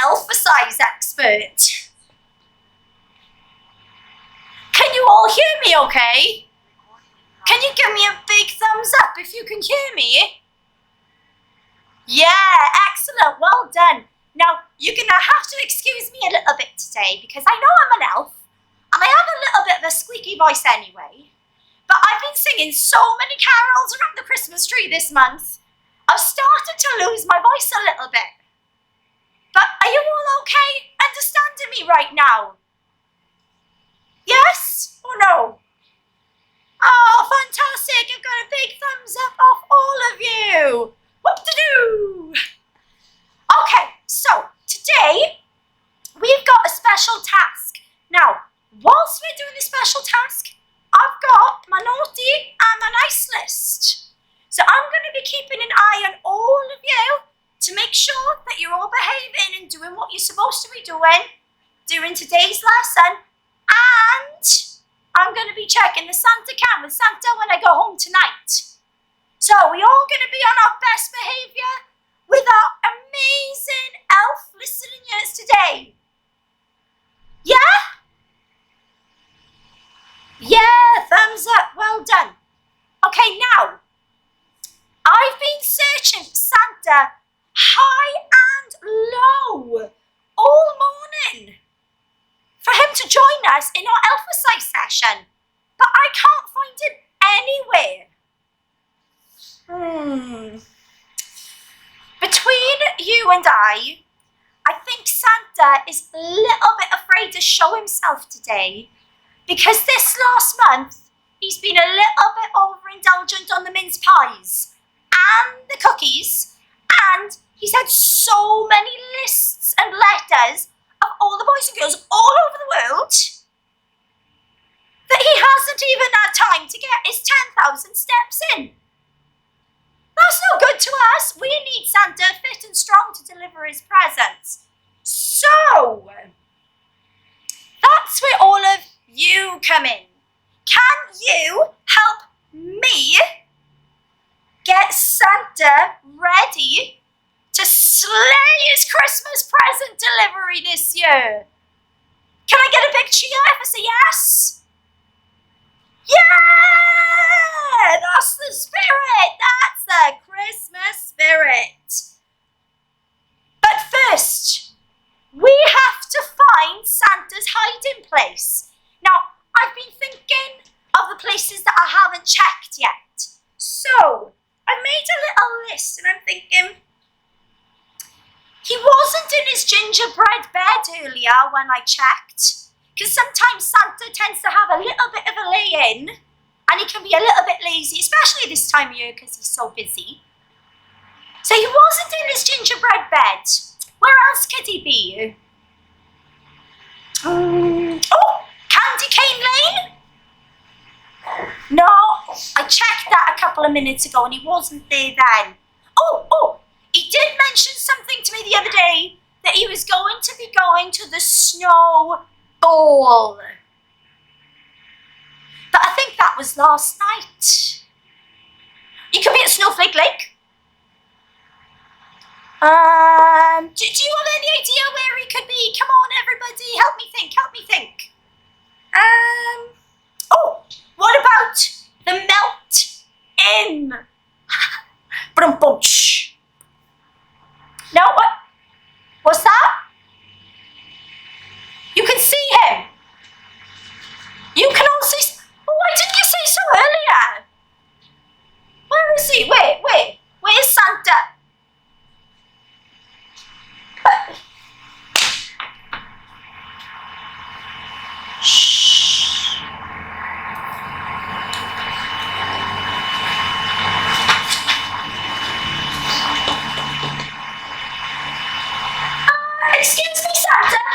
alpha size expert. Can you all hear me okay? Can you give me a big thumbs up if you can hear me? Yeah, excellent, well done. Now, you're going to have to excuse me a little bit today because I know I'm an elf and I have a little bit of a squeaky voice anyway. But I've been singing so many carols around the Christmas tree this month, I've started to lose my voice a little bit. But are you all okay understanding me right now? Yes or no? Oh, fantastic. I've got a big thumbs up off all of you. Whoop-de-doo. Okay, so today we've got a special task. Now, whilst we're doing the special task, I've got my naughty and my nice list. So I'm going to be keeping an eye on all of you to make sure that you're all behaving and doing what you're supposed to be doing during today's lesson. And I'm going to be checking the Santa cam with Santa when I go home tonight. So we're all going to be on our best behaviour with our amazing elf listening ears today. Yeah? Yeah, thumbs up, well done. Okay, now, I've been searching for Santa high and low all morning for him to join us in our alpha size session, but I can't find him anywhere. Between you and I think Santa is a little bit afraid to show himself today because this last month he's been a little bit overindulgent on the mince pies and the cookies, and he's had so many lists and letters of all the boys and girls all over the world that he hasn't even had time to get his 10,000 steps in. That's no good to us. We need Santa fit and strong to deliver his presents. So, that's where all of you come in. Can you help me get Santa ready to slay his Christmas present delivery this year? Can I get a big cheer if I say yes? Yeah! That's the spirit! That's the Christmas spirit! But first, we have to find Santa's hiding place. Now, I've been thinking of the places that I haven't checked yet. So, I made a little list and I'm thinking, he wasn't in his gingerbread bed earlier when I checked, because sometimes Santa tends to have a little bit of a lay-in and he can be a little bit lazy, especially this time of year because he's so busy. So he wasn't in his gingerbread bed. Where else could he be? Oh, Candy Cane Lane? No, I checked that a couple of minutes ago and he wasn't there then. Oh, he did mention something to me the other day that he was going to be going to the snow ball. But I think that was last night. He could be at Snowflake Lake. Do you have any idea where he could be? Come on, everybody, help me think. Oh, what about the Melt Inn? Brum-bum-sh. No, what? What's that? You can see him. You can also. Why didn't you say so earlier? Where is he? Wait. Where's Santa? Shh. Excuse me, Santa,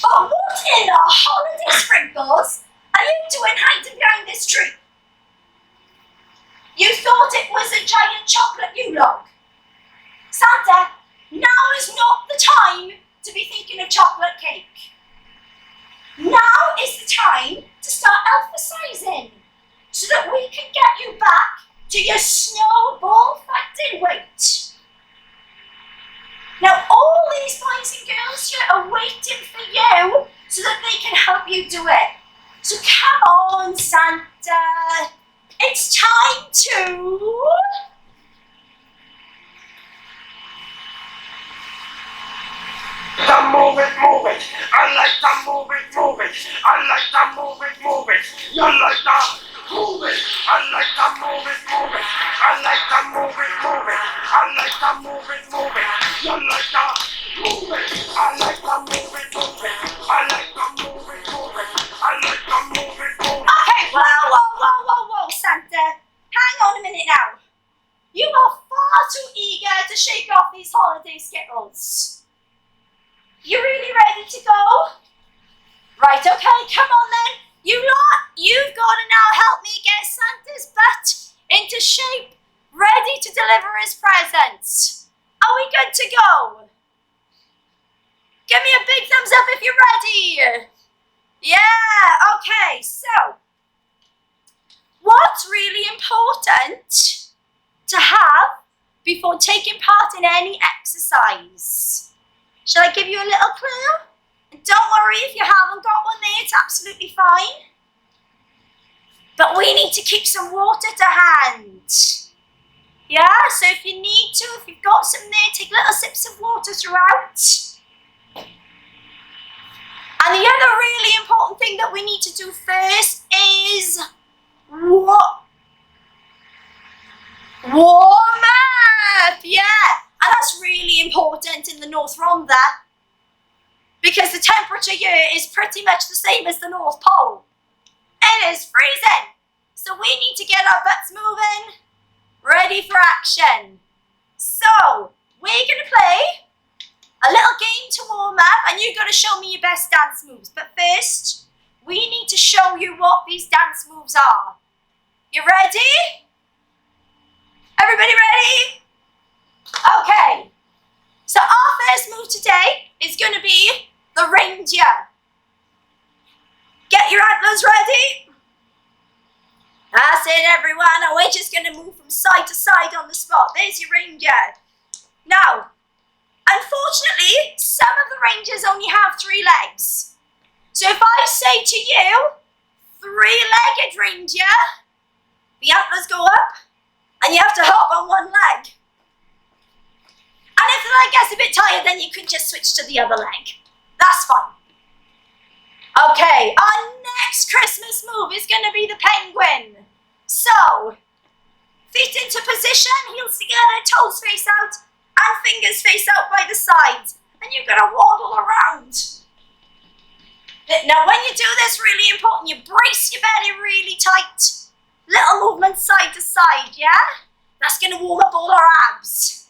but what in the holiday sprinkles are you doing hiding behind this tree? You thought it was a giant chocolate U-log. Santa, now is not the time to be thinking of chocolate cake. Now is the time to start alpha-sizing so that we can get you back to your snowball fighting weight. Now all these boys and girls here are waiting for you so that they can help you do it. So come on, Santa. It's time to... Move it, move it. I like to move it, move it. I like to move it, move it. You like to move it. I like to move it, move it. I like to move it, move it. I like to move it, move it. You like to move it. I like to move it, move it. I like to move it, move it. I like to move it, move it. Okay, whoa, Santa. Hang on a minute now. You are far too eager to shake off these holiday Skittles. You really ready to go? Right, okay, come on then. You lot, you've got to now help me get Santa's butt into shape, ready to deliver his presents. Are we good to go? Give me a big thumbs up if you're ready. Yeah, okay, so what's really important to have before taking part in any exercise? Shall I give you a little clue? And don't worry if you haven't got one there, it's absolutely fine. But we need to keep some water to hand. Yeah, so if you need to, if you've got some there, take little sips of water throughout. And the other really important thing that we need to do first is warm up, yeah. And that's really important in the North Rhondda because the temperature here is pretty much the same as the North Pole. It is freezing. So we need to get our butts moving, ready for action. So we're going to play a little game to warm up and you've got to show me your best dance moves. But first, we need to show you what these dance moves are. You ready? Everybody ready? Okay, so our first move today is going to be the reindeer. Get your antlers ready. That's it, everyone. And we're just going to move from side to side on the spot. There's your reindeer. Now, unfortunately, some of the reindeers only have 3 legs. So if I say to you, 3-legged reindeer, the antlers go up and you have to hop on 1 leg. And if the leg gets a bit tired, then you can just switch to the other leg. That's fine. Okay, our next Christmas move is going to be the penguin. So, feet into position, heels together, toes face out, and fingers face out by the sides. And you're going to waddle around. Now, when you do this, really important, you brace your belly really tight. Little movement side to side, yeah? That's going to warm up all our abs.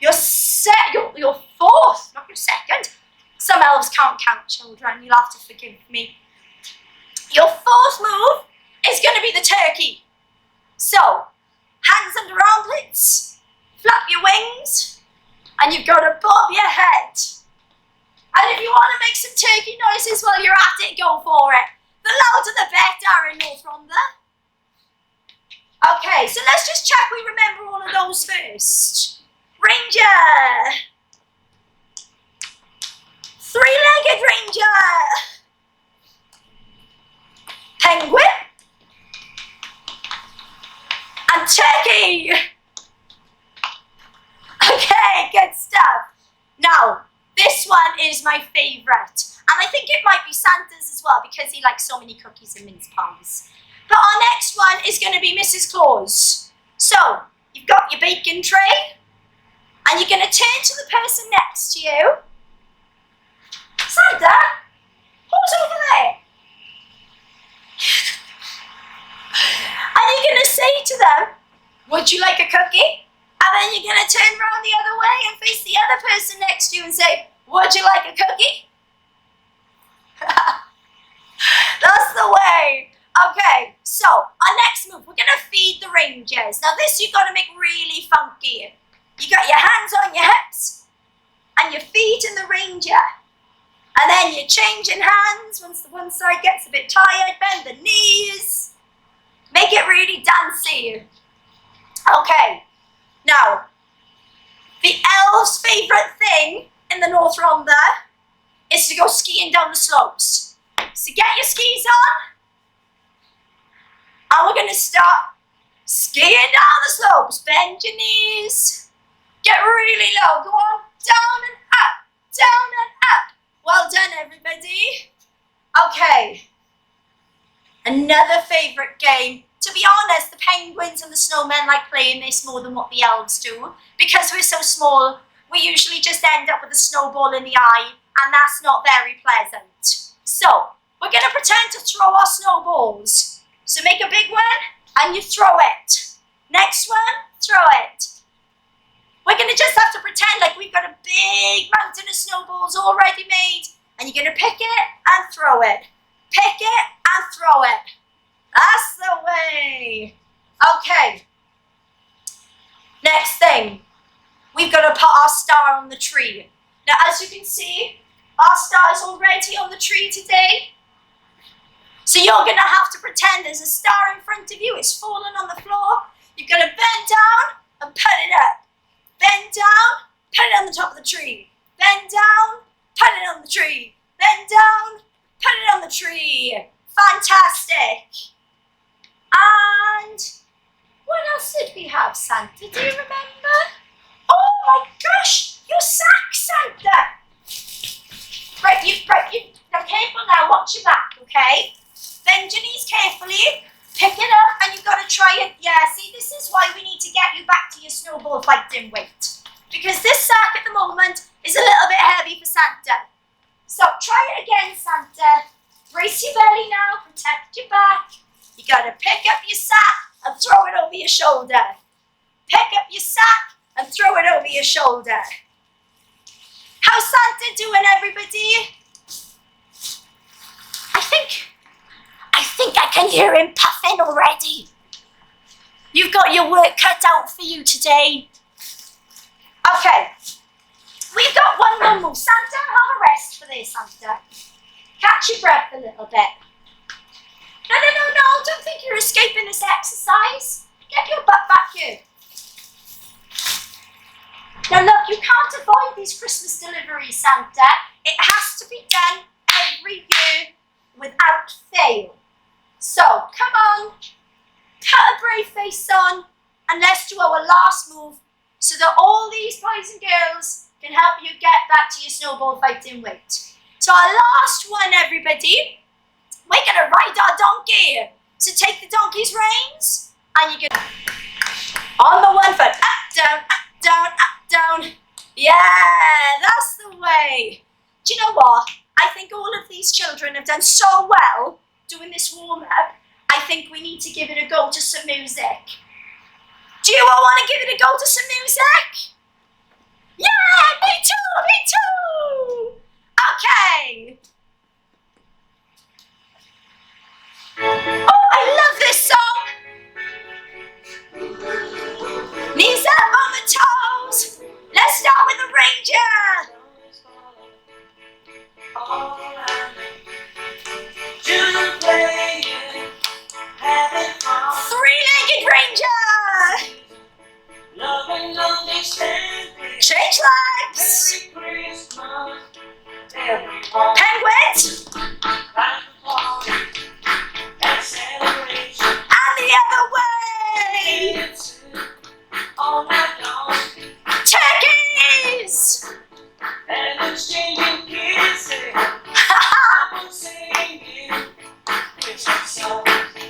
Your 4th, not your 2nd. Some elves can't count, children. You'll have to forgive me. Your 4th move is going to be the turkey. So, hands under armpits, flap your wings, and you've got to bob your head. And if you want to make some turkey noises while you're at it, go for it. The louder the better in North Rhondda. Okay, so let's just check we remember all of those first. Ranger. 3-legged reindeer. Penguin. And turkey. Okay, good stuff. Now, this one is my favourite. And I think it might be Santa's as well because he likes so many cookies and mince pies. But our next one is going to be Mrs. Claus. So, you've got your bacon tray. And you're going to turn to the person next to you. Santa, who's over there? And you're going to say to them, would you like a cookie? And then you're going to turn around the other way and face the other person next to you and say, would you like a cookie? That's the way. Okay, so our next move, we're going to feed the reindeers. Now this you've got to make really funky. You got your hands on your hips and your feet in the reindeer. And then you're changing hands once the one side gets a bit tired. Bend the knees. Make it really dancey. Okay, now The elves' favourite thing in the North Rhondda is to go skiing down the slopes. So get your skis on, and we're going to start skiing down the slopes. Bend your knees. Get really low. Go on. Down and up. Down and up. Well done, everybody. Okay. Another favourite game. To be honest, the penguins and the snowmen like playing this more than what the elves do. Because we're so small, we usually just end up with a snowball in the eye, and that's not very pleasant. So, we're going to pretend to throw our snowballs. So make a big one, and you throw it. Next one, throw it. We're going to just have to pretend like we've got a big mountain of snowballs already made, and you're going to pick it and throw it. Pick it and throw it. That's the way. Okay. Next thing, we've got to put our star on the tree. Now, as you can see, our star is already on the tree today. So you're going to have to pretend there's a star in front of you. It's fallen on the floor. You're going to bend down and put it up. Bend down, put it on the top of the tree. Bend down, put it on the tree. Bend down, put it on the tree. Fantastic. And what else did we have, Santa? Do you remember? Oh my gosh, your sack, Santa. Right, now careful now, watch your back, okay? Bend your knees carefully, pick it up, and you've got to try it. Yeah, see, this is why we need to get you back to your snowball fighting weight. Because this sack at the moment is a little bit heavy for Santa. So try it again, Santa. Brace your belly now, protect your back. You got to pick up your sack and throw it over your shoulder. Pick up your sack and throw it over your shoulder. How's Santa doing, everybody? I think I can hear him puffing already. You've got your work cut out for you today. Okay, we've got one more move. Santa, have a rest for this, Santa. Catch your breath a little bit. No, don't think you're escaping this exercise. Get your butt back here. Now look, you can't avoid these Christmas deliveries, Santa. It has to be done every year without fail. So, come on, put a brave face on, and let's do our last move so that all these boys and girls can help you get back to your snowball fighting weight. So our last one, everybody, we're going to ride our donkey. So take the donkey's reins, and you're going to, on the one foot, up, down, up, down, up, down. Yeah, that's the way. Do you know what? I think all of these children have done so well doing this warm-up. I think we need to give it a go to some music. Do you all want to give it a go to some music? Yeah, me too. Okay. Oh, I love this song. Knees up on the toes. Let's start with the Ranger. Three-legged Ranger. Change legs. Penguins. And the other way. Turkeys.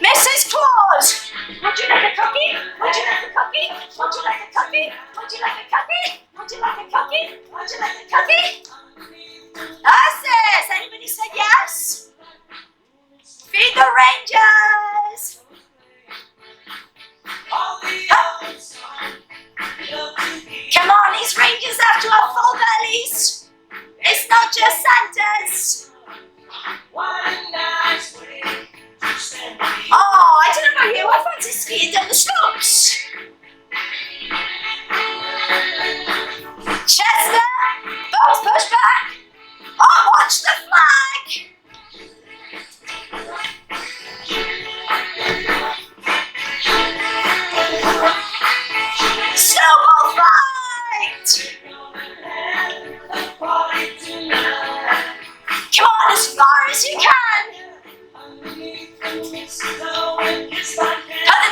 Mrs. Claus. Would you like a cookie? Would you like a cookie? Would you like a cookie? Would you like a cookie? Would you like a cookie? Would you like a cookie? That's it. Anybody said yes? Feed the Rangers. Come on, these Rangers have to have full bellies. It's not just Santa's. Oh, I don't know about you. I fancy skiing down the slopes. Chestnut, both push back. Oh, watch the flag. Snowball fight. as you can. Putting the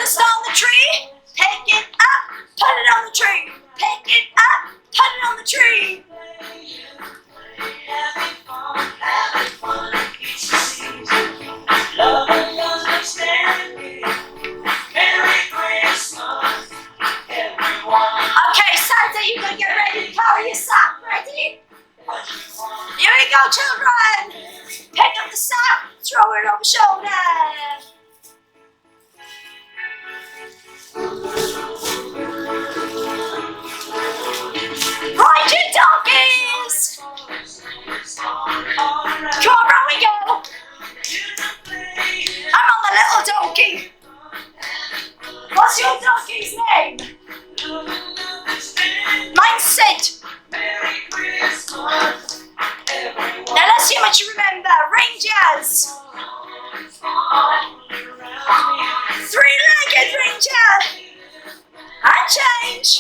star on the tree. Pick it up. Put it on the tree. Pick it up. Put it on the tree. Okay, Santa, you gotta get ready to carry your sack. Ready? Here we go, children. Pick up the sack, throw it over shoulder. Ride your donkeys. Come on, round we go. I'm on the little donkey. What's your donkey's name? Mine's Sid. Now let's see how much you remember. Rangers. Three-legged ranger. And change.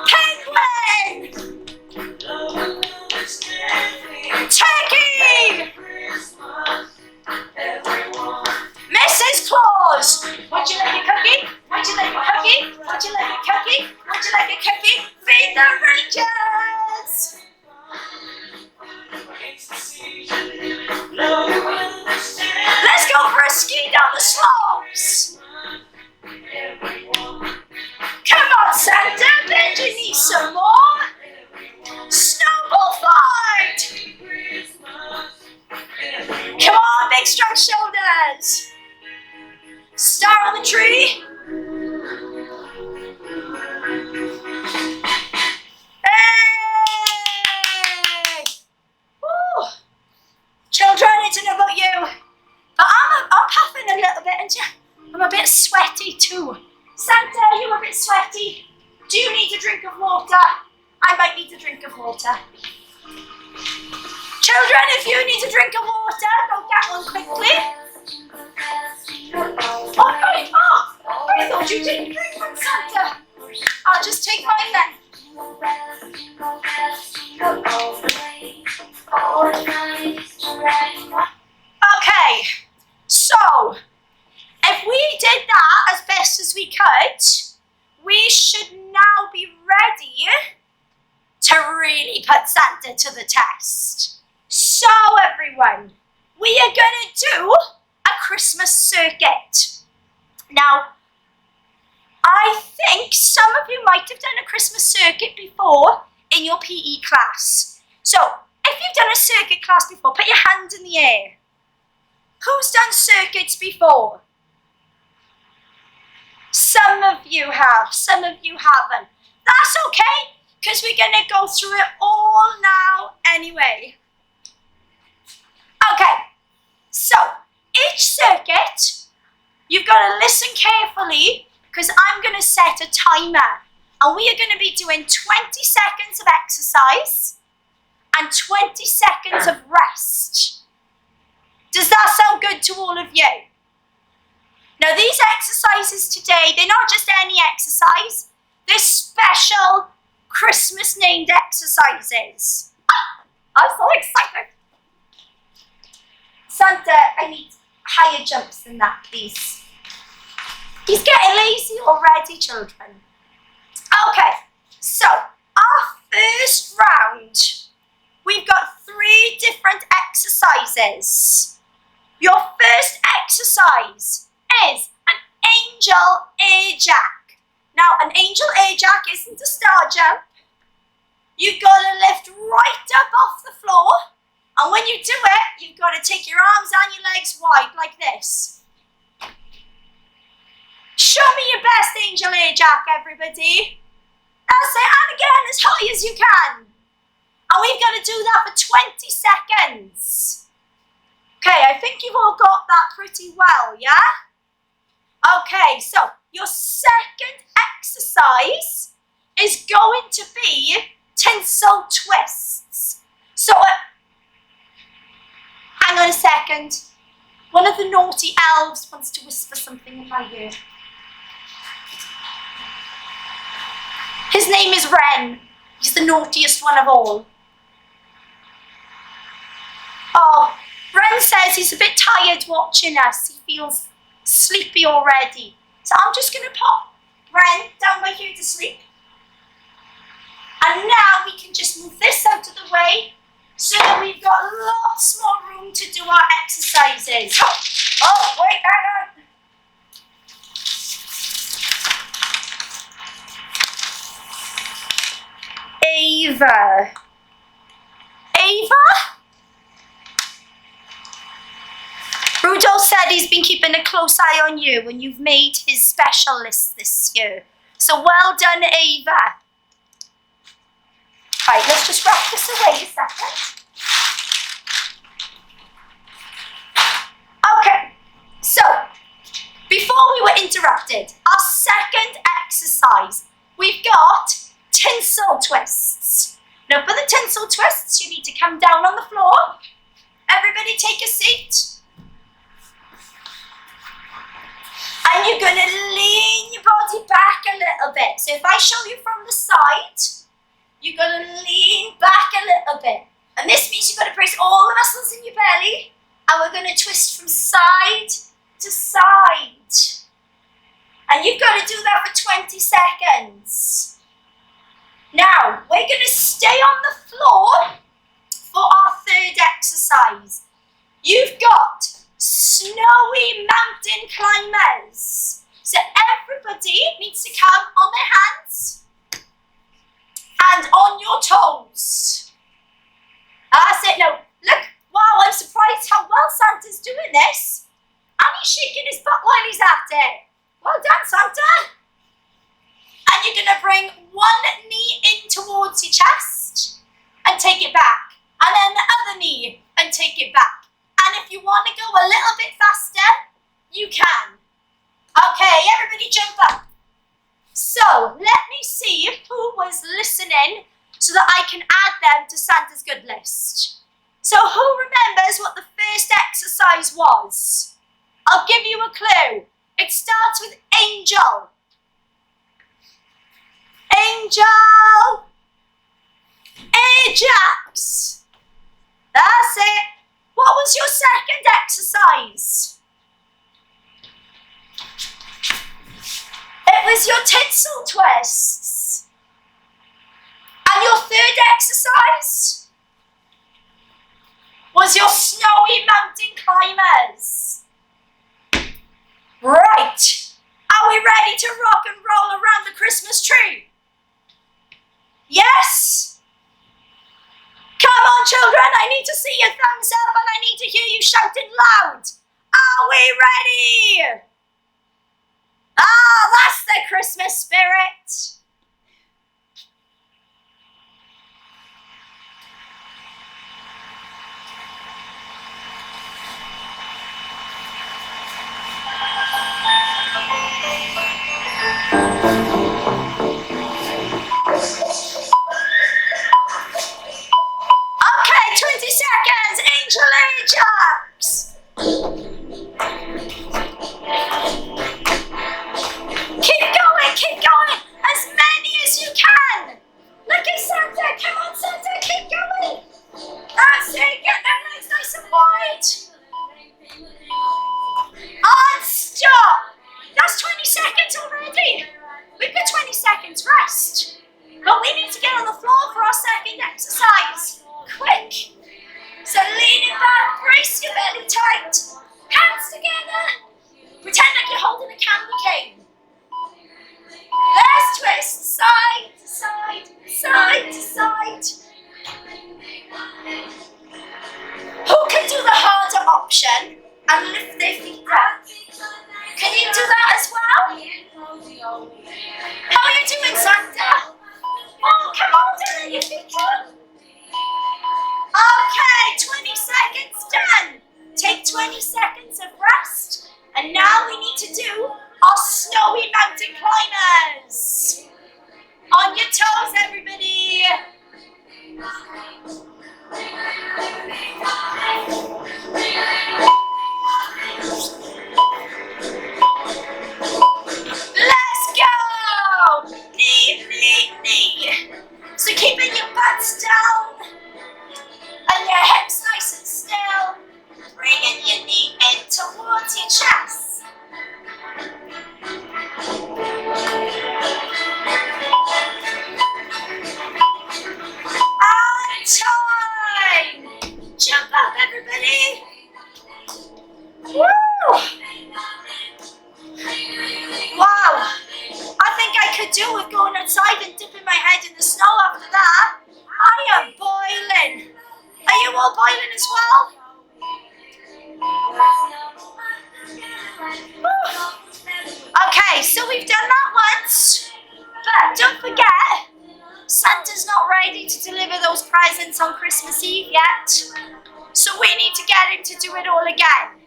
Penguin. Turkey. Mrs. Claus. Would you like a cookie? Would you like a cookie? Would you like a cookie? Would you like a cookie? Feed the Rangers. Let's go for a ski down the slopes. Come on, Santa, bend your knees some more. Snowball fight. Come on, big strong shoulders. Star on the tree. Hey! Woo. Children, I don't know about you, but I'm puffing a little bit and I'm a bit sweaty too. Santa, are you a bit sweaty? Do you need a drink of water? I might need a drink of water. Children, if you need a drink of water, go get one quickly. I thought you didn't drink one, Santa. I'll just take mine then. Okay, so if we did that as best as we could, we should now be ready to really put Santa to the test. So everyone, we are going to do a Christmas circuit. Now, I think some of you might have done a Christmas circuit before in your PE class. So, if you've done a circuit class before, put your hand in the air. Who's done circuits before? Some of you have, some of you haven't. That's okay, because we're going to go through it all now anyway. Okay, so each circuit, you've got to listen carefully because I'm going to set a timer and we are going to be doing 20 seconds of exercise and 20 seconds of rest. Does that sound good to all of you? Now these exercises today, they're not just any exercise, they're special Christmas named exercises. I'm so excited. Santa, I need higher jumps than that, please. He's getting lazy already, children. Okay, so our first round, we've got 3 different exercises. Your first exercise is an angel air jack. Now, an angel air jack isn't a star jump. You've got to lift right up off the floor. And when you do it, you've got to take your arms and your legs wide like this. Show me your best angel air jack, everybody. That's it, and again, as high as you can. And we've got to do that for 20 seconds. Okay, I think you've all got that pretty well, yeah? Okay, so your second exercise is going to be tinsel twists. So, hang on a second. One of the naughty elves wants to whisper something in my ear. His name is Wren. He's the naughtiest one of all. Oh, Ren says he's a bit tired watching us. He feels sleepy already. So I'm just going to pop Ren down by here to sleep. And now we can just move this out of the way so that we've got lots more room to do our exercises. Oh, wait, hang on. Ava. Ava? Rudolph said he's been keeping a close eye on you and you've made his special list this year. So well done, Ava. Right, let's just wrap this away a second. Okay, so before we were interrupted, our second exercise, we've got tinsel twists. Now for the tinsel twists, you need to come down on the floor. Everybody take a seat. And you're going to lean your body back a little bit. So if I show you from the side, you're going to lean back a little bit. And this means you've got to brace all the muscles in your belly. And we're going to twist from side to side. And you've got to do that for 20 seconds. Now, we're going to stay on the floor for our third exercise. You've got snowy mountain climbers. So everybody needs to come on their hands and on your toes. That's it. Now, look. Wow, I'm surprised how well Santa's doing this. And he's shaking his butt while he's at it. Well done, Santa. And you're going to bring one knee in towards your chest and take it back. And then the other knee and take it back. And if you want to go a little bit faster, you can. Okay, everybody jump up. So, let me see who was listening so that I can add them to Santa's good list. So, who remembers what the first exercise was? I'll give you a clue. It starts with angel. Angel. Ajax. That's it. What was your second exercise? It was your tinsel twists. And your third exercise was your snowy mountain climbers. Right. Are we ready to rock and roll around the Christmas tree? Yes? Come on, children, I need to see your thumbs up and I need to hear you shouting loud. Are we ready? Ah, that's the Christmas spirit. Okay, 20 seconds, Angel Ajax. Keep going, as many as you can. Look at Santa, come on Santa, keep going. That's it, get them legs nice and wide. And stop. That's 20 seconds already. We've got 20 seconds rest. But we need to get on the floor for our second exercise. Quick. So leaning back, brace your belly tight. Hands together. Pretend like you're holding a candy cane. Let's twist side to side, side to side. Who can do the harder option and lift their feet up? Can you do that as well? How are you doing, Santa? Oh, come on, don't let your feet up. Okay, 20 seconds done. Take 20 seconds of rest. And now we need to do our snowy mountain climbers. On your toes, everybody. Let's go. Knee, knee, knee. So keeping your butts down and your hips nice and still. Breathe jump up, everybody. Woo! Wow. I think I could do with going outside and dipping my head in the snow after that. I am boiling. Are you all boiling as well? Okay, so we've done that once, but don't forget, Santa's not ready to deliver those presents on Christmas Eve yet, so we need to get him to do it all again.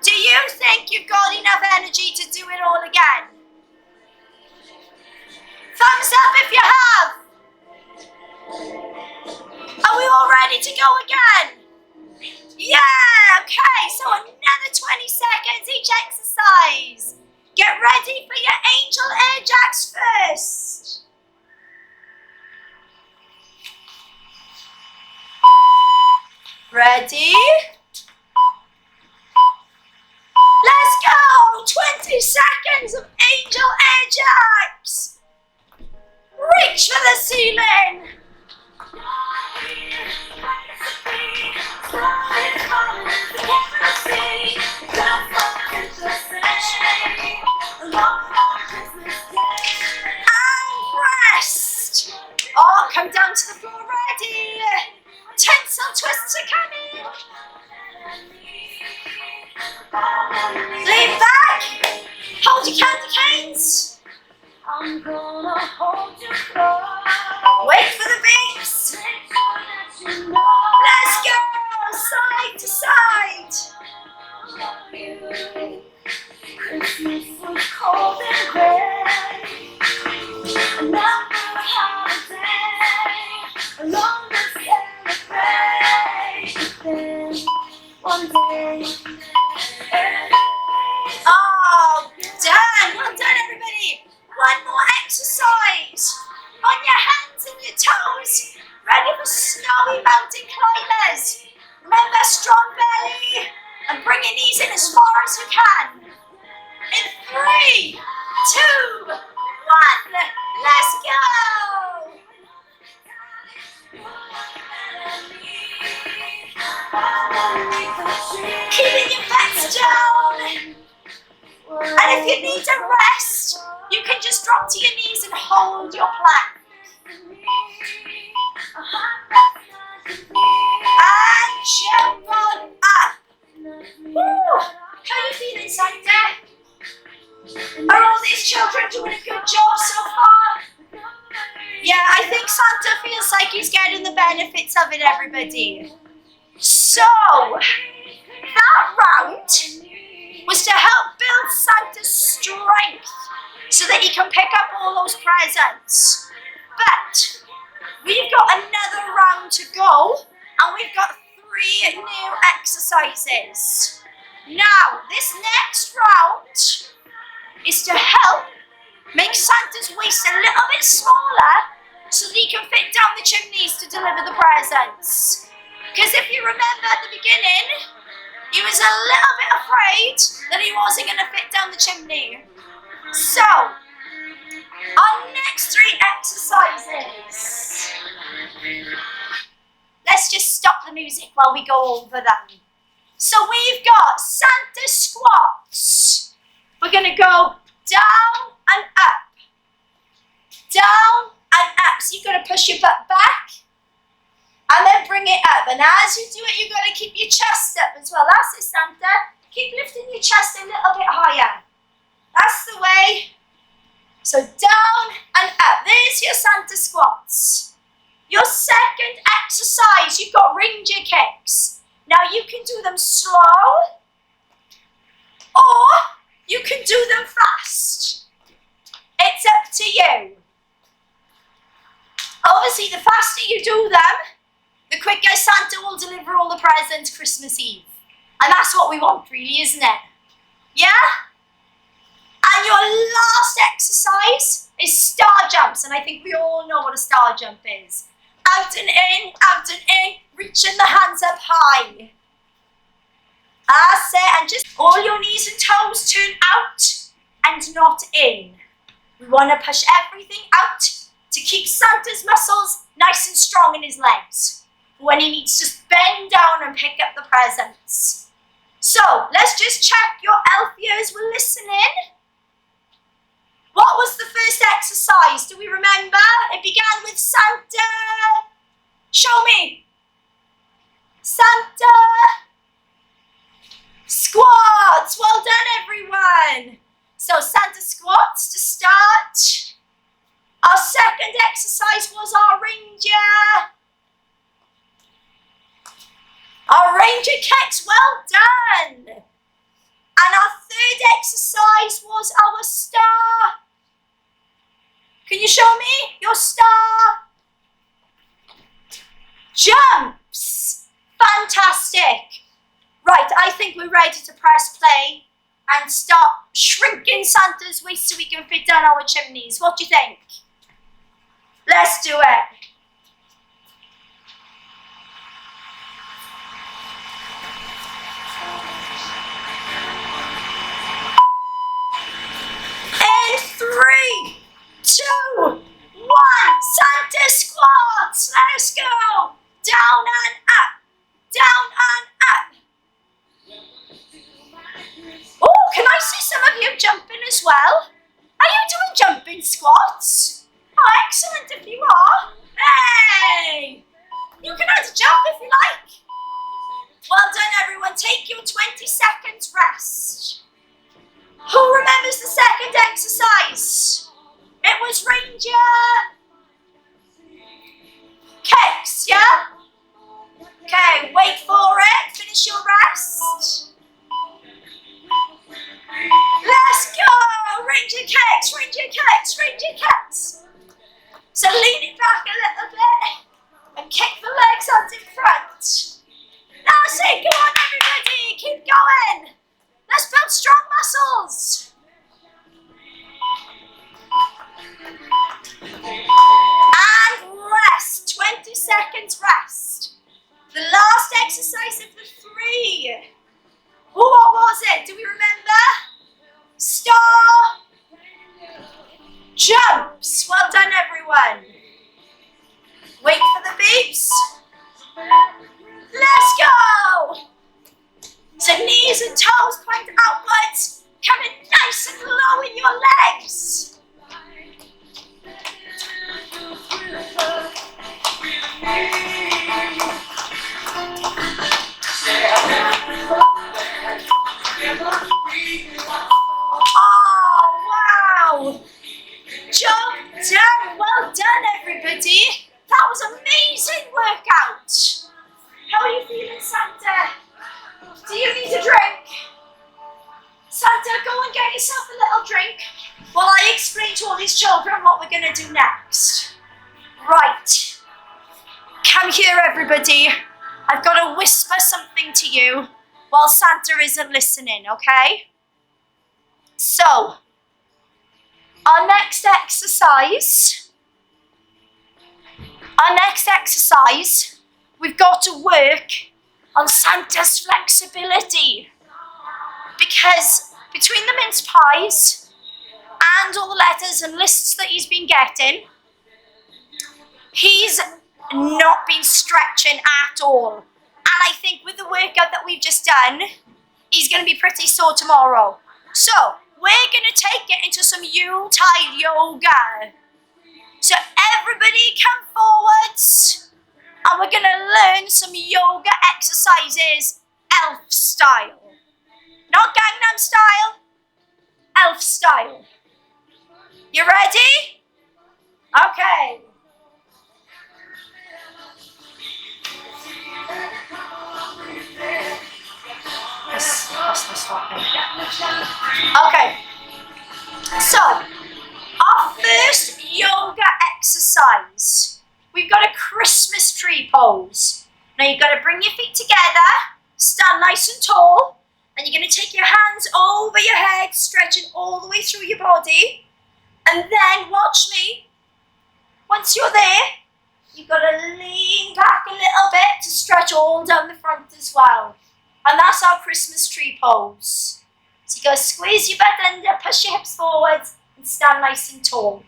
Do you think you've got enough energy to do it all again? Thumbs up if you have. Are we all ready to go again? Yeah, okay, so another 20 seconds each exercise. Get ready for your angel air jacks first. Ready? Let's go! 20 seconds of angel air jacks. Reach for the ceiling. And rest. Oh, come down to the floor ready. Tinsel twists are coming. Lean back. Hold your candy canes. I'm gonna hold you close. Wait for the beats. Let's go. Side to side. Christmas was cold and gray. Another holiday. Alone to celebrate. Then one day. Oh, done. Well done, everybody. One more exercise. On your hands and your toes. Ready for snowy mountain climbers. Remember, strong belly. And bring your knees in as far as you can. In 3, 2, 1. Let's go. Keeping your backs down. And if you need a rest, you can just drop to your knees and hold your plank. And jump on up. Woo! How are you feeling, Santa? Are all these children doing a good job so far? Yeah, I think Santa feels like he's getting the benefits of it, everybody. So, that round was to help build Santa's strength so that he can pick up all those presents. But we've got another round to go, and we've got 3 new exercises. Now, this next round is to help make Santa's waist a little bit smaller so that he can fit down the chimneys to deliver the presents. Because if you remember at the beginning, he was a little bit afraid that he wasn't going to fit down the chimney. So, our next 3 exercises. Let's just stop the music while we go over them. So we've got Santa squats. We're going to go down and up. Down and up. So you've got to push your butt back and then bring it up. And as you do it, you've got to keep your chest up as well. That's it, Santa. Keep lifting your chest a little bit higher. That's the way. So down and up. There's your Santa squats. Your second exercise, you've got reindeer kicks. Now you can do them slow or you can do them fast. It's up to you. Obviously, the faster you do them, the quicker Santa will deliver all the presents Christmas Eve. And that's what we want, really, isn't it? Yeah? And your last exercise is star jumps. And I think we all know what a star jump is. Out and in, reaching the hands up high. That's it. And just all your knees and toes turn out and not in. We want to push everything out to keep Santa's muscles nice and strong in his legs. when he needs to bend down and pick up the presents. So, let's just check your elf ears were listening. What was the first exercise? Do we remember? It began with Santa. Show me. Santa. Squats. Well done, everyone. So, Santa squats to start. Our second exercise was our ranger. Our ranger kicks, well done. And our third exercise was our star. Can you show me your star? Jumps. Fantastic. Right, I think we're ready to press play and start shrinking Santa's waist so we can fit down our chimneys. What do you think? Let's do it. In 3, 2, 1, Santa squats. Let's go. Down and up. Down and up. Oh, can I see some of you jumping as well? Are you doing jumping squats? Oh, excellent if you are. Hey! You can add a jump if you like. Well done, everyone. Take your 20 seconds rest. Who remembers the second exercise? It was ranger. Kicks, yeah? Okay, wait for it. Finish your rest. Let's go! Ranger kicks, ranger kicks, ranger kicks. So lean it back a little bit and kick the legs out in front. That's it, come on everybody, keep going. Let's build strong muscles. And rest, 20 seconds rest. The last exercise of the 3. Oh, what was it? Do we remember? Star. Jumps. Well done, everyone. Wait for the beeps. Let's go. So knees and toes point outwards. Coming nice and low in your legs. Oh, wow. Jump down. Well done, everybody. That was an amazing workout. How are you feeling, Santa? Do you need a drink? Santa, go and get yourself a little drink while I explain to all these children what we're going to do next. Right. Come here, everybody. I've got to whisper something to you while Santa isn't listening, okay? So, our next exercise, we've got to work on Santa's flexibility. Because between the mince pies and all the letters and lists that he's been getting, he's not been stretching at all. And I think with the workout that we've just done, he's going to be pretty sore tomorrow. So, we're going to take it into some Yuletide yoga. So everybody come forwards and we're going to learn some yoga exercises, elf style. Not Gangnam style, elf style. You ready? Okay. Okay. So, our first yoga exercise, we've got a Christmas tree pose. Now you've got to bring your feet together, stand nice and tall, and you're going to take your hands over your head, stretching all the way through your body, and then watch me. Once you're there, you've got to lean back a little bit to stretch all down the front as well. And that's our Christmas tree pose. So you go squeeze your butt under, push your hips forward, and stand nice and tall.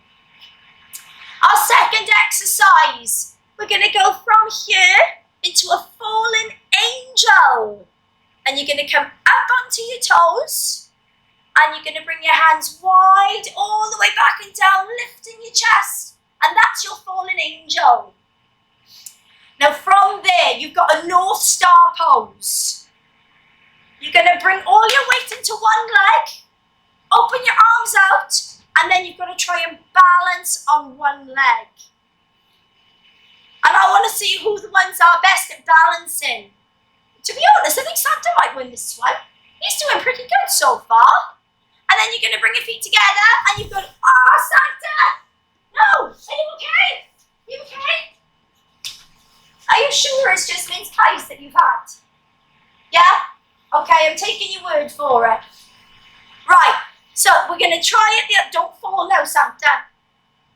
Our second exercise, we're going to go from here into a fallen angel. And you're going to come up onto your toes. And you're going to bring your hands wide all the way back and down, lifting your chest. And that's your fallen angel. Now from there, you've got a North Star pose. You're going to bring all your weight into one leg. Open your arms out. And then you've got to try and balance on one leg. And I want to see who the ones are best at balancing. To be honest, I think Santa might win this one. He's doing pretty good so far. And then you're going to bring your feet together and you've got, oh, Santa! No! Are you okay? Are you okay? Are you sure it's just mince pies that you've had? Yeah? Okay, I'm taking your word for it. Right, so we're going to try it. Don't fall now, Santa.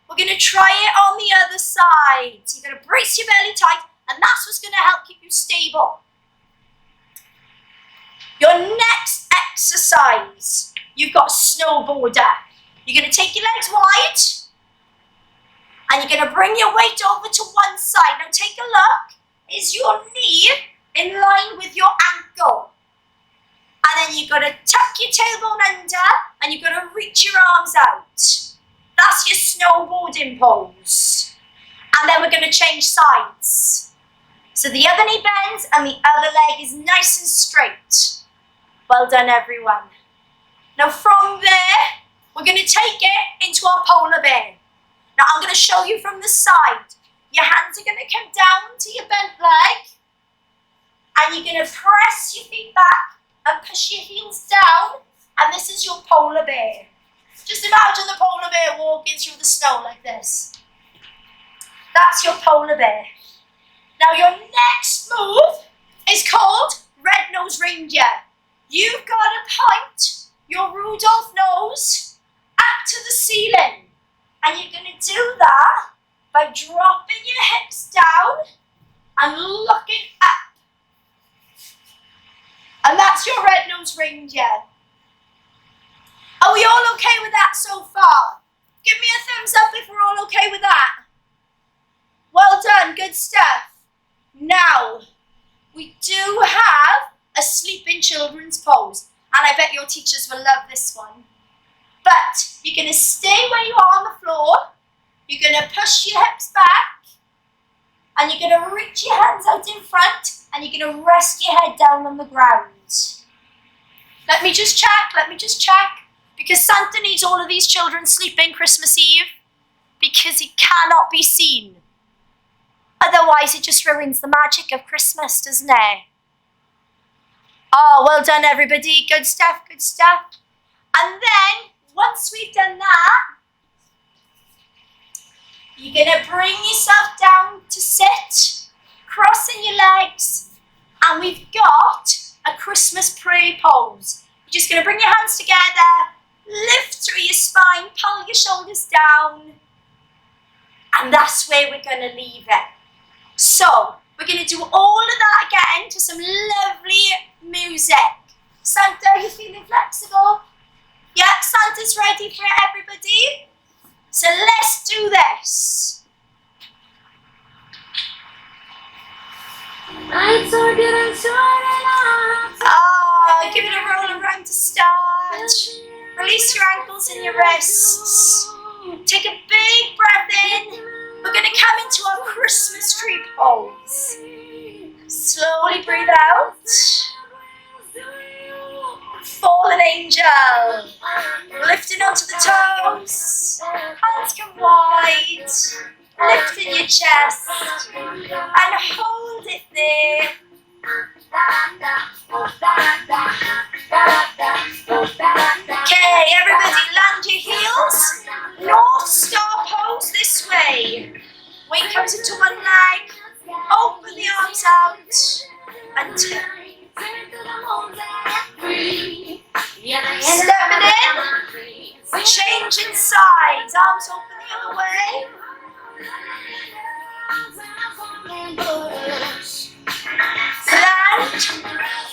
We're going to try it on the other side. So you're going to brace your belly tight and that's what's going to help keep you stable. Your next exercise, you've got snowboarder. You're going to take your legs wide and you're going to bring your weight over to one side. Now take a look. Is your knee in line with your ankle? And then you've got to tuck your tailbone under and you've got to reach your arms out. That's your snowboarding pose. And then we're going to change sides. So the other knee bends and the other leg is nice and straight. Well done, everyone. Now from there, we're going to take it into our polar bear. Now I'm going to show you from the side. Your hands are going to come down to your bent leg. And you're going to press your feet back and push your heels down. And this is your polar bear. Just imagine the polar bear walking through the snow like this. That's your polar bear. Now your next move is called red-nosed reindeer. You've got to point your Rudolph nose up to the ceiling. And you're going to do that by dropping your hips down and looking up. And that's your red-nosed reindeer. Are we all okay with that so far? Give me a thumbs up if we're all okay with that. Well done, good stuff. Now, we do have a sleeping children's pose. And I bet your teachers will love this one. But you're going to stay where you are on the floor. You're going to push your hips back. And you're going to reach your hands out in front. And you're going to rest your head down on the ground. Let me just check. Because Santa needs all of these children sleeping Christmas Eve. Because he cannot be seen. Otherwise, it just ruins the magic of Christmas, doesn't it? Oh, well done, everybody. Good stuff, good stuff. And then, once we've done that, you're going to bring yourself down to sit, crossing your legs, and we've got a Christmas prayer pose. You're just going to bring your hands together, lift through your spine, pull your shoulders down, and that's where we're going to leave it. So, we're going to do all of that again to some lovely music. Santa, are you feeling flexible? Yeah, Santa's ready for everybody. So let's do this. Lights are getting turning on. Oh, give it a roll around to start. Release your ankles and your wrists. Take a big breath in. We're going to come into our Christmas tree pose. Slowly breathe out. Fallen angel. Lifting onto the toes. Hands come wide. Lifting your chest. And hold it there. Okay, everybody land your heels. North Star pose this way. Weight comes into one leg. Open the arms out. And turn. Stepping in. Changing sides. Arms open the other way. Land.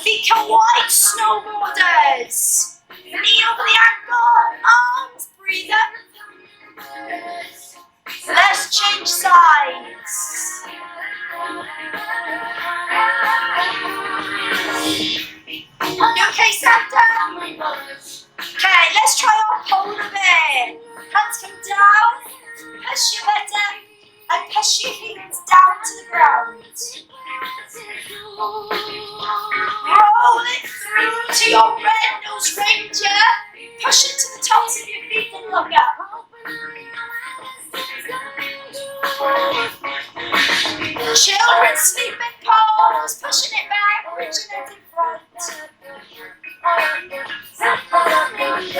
Feet come wide, snowboarders. Knee over the ankle. Arms. Breathe up. Let's change sides. Okay, Santa? Okay, let's try our polar bear. Hands come down, push your head up, and push your heels down to the ground. Roll it through to your red-nosed reindeer. Push it to the tops of your feet and look up. Children sleep in pose, pushing it back, reaching it in front.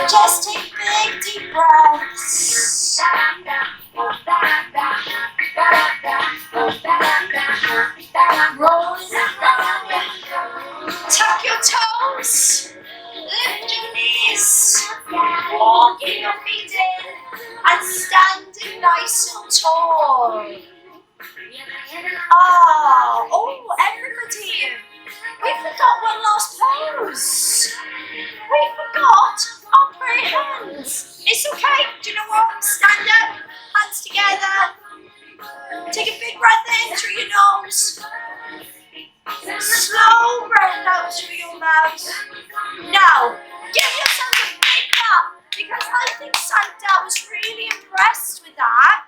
Just take big deep breaths. Roll it around. Tuck your toes. Lift your knees. Walking your feet in and standing nice and tall. Oh, everybody, we forgot one last pose. We forgot our prayer hands. It's okay, do you know what? Stand up, hands together. Take a big breath in through your nose. Slow breath out through your mouth. Now, give yourself a big clap because I think Santa was really impressed with that.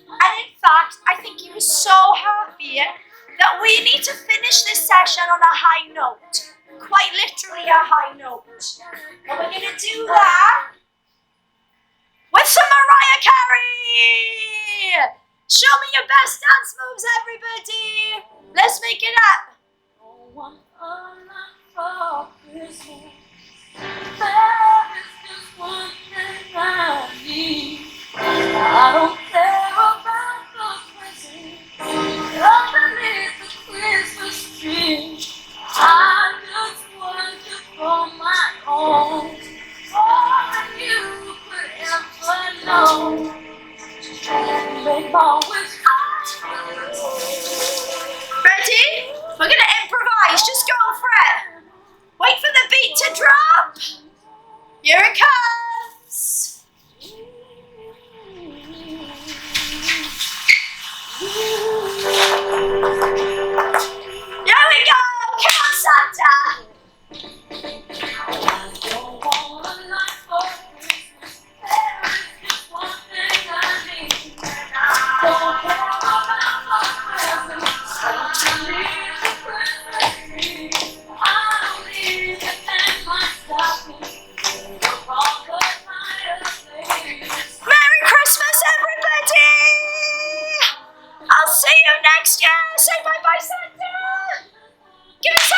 And in fact, I think he was so happy that we need to finish this session on a high note. Quite literally a high note. And we're going to do that with some Mariah Carey! Show me your best dance moves, everybody! Let's make it up! For Christmas, there is just one thing I need. I don't care about the presents underneath the Christmas tree. I just want you for my own, more than you could ever know. Make my wish come true. Ready? We're going to improvise, just go for it. Wait for the beat to drop. Here it comes. Here we go. Come on, Santa. I don't want a life for Christmas. There is just one thing I need. I don't care about the presents underneath the Christmas tree. I don't need to hang my stocking up on the fireplace. Merry Christmas, everybody. I'll see you next year. Say bye-bye, Santa. Give us